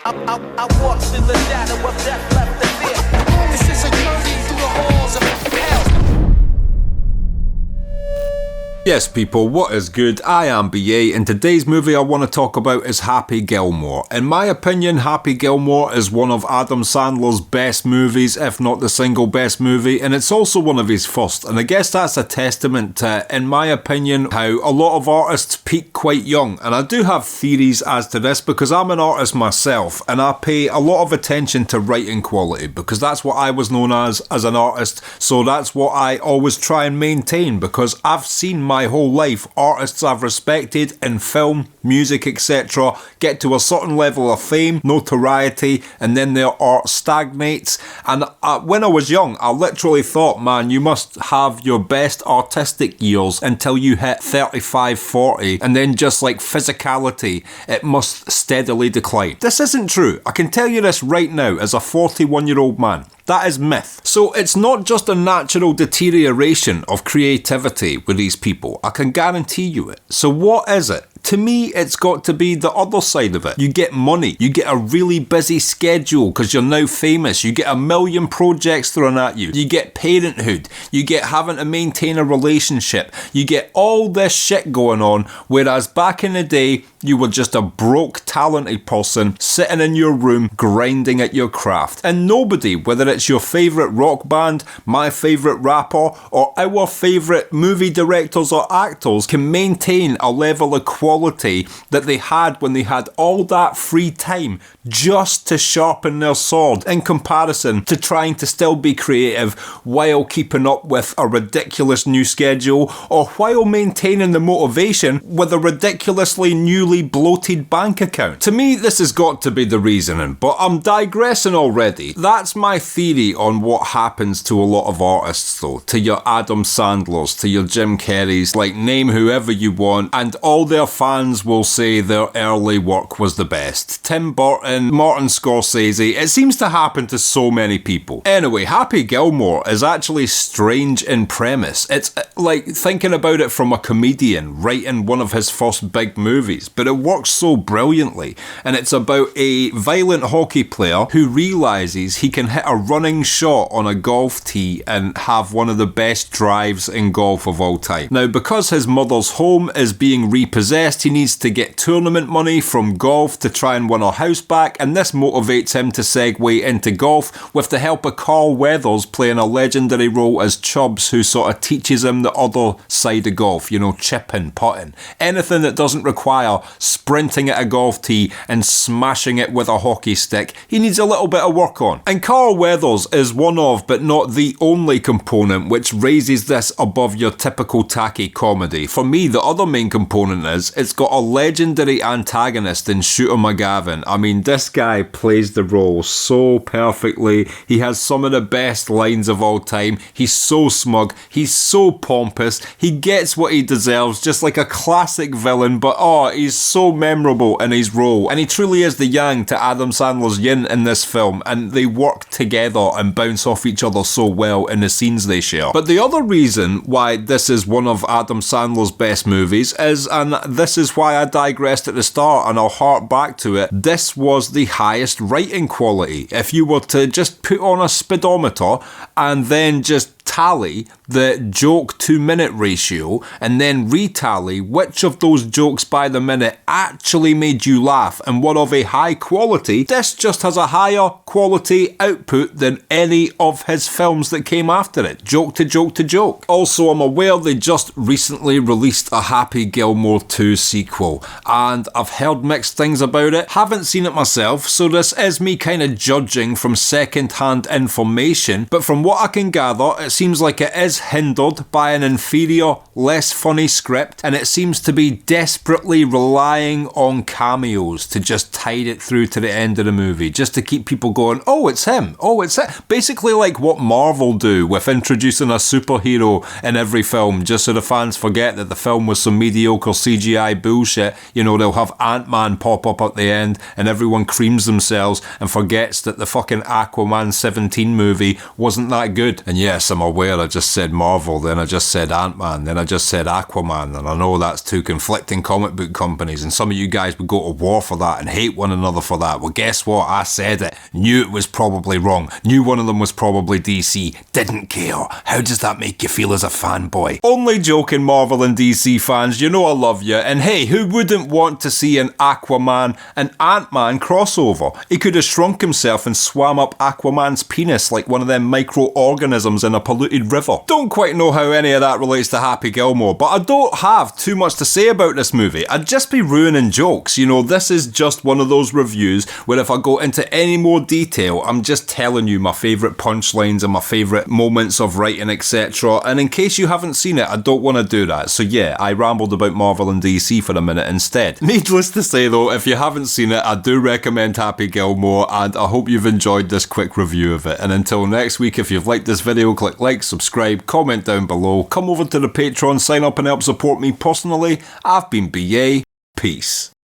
I walk through the shadow of death left to fear. This is a journey through the halls of hell. Yes people, what is good? I am BA, and today's movie I want to talk about is Happy Gilmore. In my opinion, Happy Gilmore is one of Adam Sandler's best movies, if not the single best movie, and it's also one of his first, and I guess that's a testament to, in my opinion, how a lot of artists peak quite young, and I do have theories as to this because I'm an artist myself, and I pay a lot of attention to writing quality, because that's what I was known as an artist, so that's what I always try and maintain, because I've seen my whole life artists I've respected in film, music, etc. get to a certain level of fame, notoriety, and then their art stagnates. And when I was young, I literally thought, man, you must have your best artistic years until you hit 35, 40, and then just like physicality, it must steadily decline. This isn't true. I can tell you this right now as a 41-year-old man. That is myth. So it's not just a natural deterioration of creativity with these people. I can guarantee you it. So what is it? To me, it's got to be the other side of it. You get money. You get a really busy schedule because you're now famous. You get a million projects thrown at you. You get parenthood. You get having to maintain a relationship. You get all this shit going on, whereas back in the day, you were just a broke, talented person sitting in your room grinding at your craft. And nobody, whether it's your favourite rock band, my favourite rapper, or our favourite movie directors or actors, can maintain a level of quality that they had when they had all that free time just to sharpen their sword, in comparison to trying to still be creative while keeping up with a ridiculous new schedule, or while maintaining the motivation with a ridiculously newly bloated bank account. To me, this has got to be the reasoning, but I'm digressing already. That's my theory on what happens to a lot of artists though, to your Adam Sandlers, to your Jim Carreys, like name whoever you want, and all their fans will say their early work was the best. Tim Burton, Martin Scorsese, it seems to happen to so many people. Anyway, Happy Gilmore is actually strange in premise. It's like thinking about it from a comedian writing one of his first big movies, but it works so brilliantly. And it's about a violent hockey player who realises he can hit a running shot on a golf tee and have one of the best drives in golf of all time. Now, because his mother's home is being repossessed, he needs to get tournament money from golf to try and win her house back, and this motivates him to segue into golf with the help of Carl Weathers playing a legendary role as Chubbs, who sort of teaches him the other side of golf, you know, chipping, putting. Anything that doesn't require sprinting at a golf tee and smashing it with a hockey stick, he needs a little bit of work on. And Carl Weathers is one of, but not the only component which raises this above your typical tacky comedy. For me, the other main component is, it's got a legendary antagonist in Shooter McGavin. I mean, this guy plays the role so perfectly. He has some of the best lines of all time. He's so smug. He's so pompous. He gets what he deserves, just like a classic villain, but he's so memorable in his role. And he truly is the yang to Adam Sandler's yin in this film, and they work together and bounce off each other so well in the scenes they share. But the other reason why this is one of Adam Sandler's best movies is, and this is why I digressed at the start and I'll hark back to it, this was the highest writing quality. If you were to just put on a speedometer and then just tally the joke to minute ratio and then retally which of those jokes by the minute actually made you laugh and were of a high quality, this just has a higher quality output than any of his films that came after it, joke to joke to joke. Also, I'm aware they just recently released a Happy Gilmore 2 sequel, and I've heard mixed things about it. Haven't seen it myself, so this is me kind of judging from second-hand information, but from what I can gather, it seems like it is hindered by an inferior, less funny script, and it seems to be desperately relying on cameos to just tide it through to the end of the movie, just to keep people going, oh, it's him, oh, it's it. Basically like what Marvel do with introducing a superhero in every film, just so the fans forget that the film was some mediocre CGI bullshit. You know, they'll have Ant-Man pop up at the end, and everyone creams themselves and forgets that the fucking Aquaman 17 movie wasn't that good. And yes, I'm aware I just said Marvel, then I just said Ant-Man, then I just said Aquaman, and I know that's two conflicting comic book companies, and some of you guys would go to war for that and hate one another for that. Well, guess what? I said it. Knew it was probably wrong. Knew one of them was probably DC. Didn't care. How does that make you feel as a fanboy? Only joking, Marvel and DC fans. You know I love you. And hey, who wouldn't want to see an Aquaman and Ant-Man crossover? He could have shrunk himself and swam up Aquaman's penis like one of them microorganisms in a polluted river. Don't quite know how any of that relates to Happy Gilmore, but I don't have too much to say about this movie. I'd just be ruining jokes. You know, this is just one of those reviews where if I go into any more detail, I'm just telling you my favourite punchlines and my favourite moments of writing, etc. And in case you haven't seen it, I don't want to do that. So yeah, I rambled about Marvel and DC for a minute instead. Needless to say though, if you haven't seen it, I do recommend Happy Gilmore, and I hope you've enjoyed this quick review of it. And until next week, if you've liked this video, click like, subscribe, comment down below, come over to the Patreon, sign up and help support me personally. I've been BA. Peace.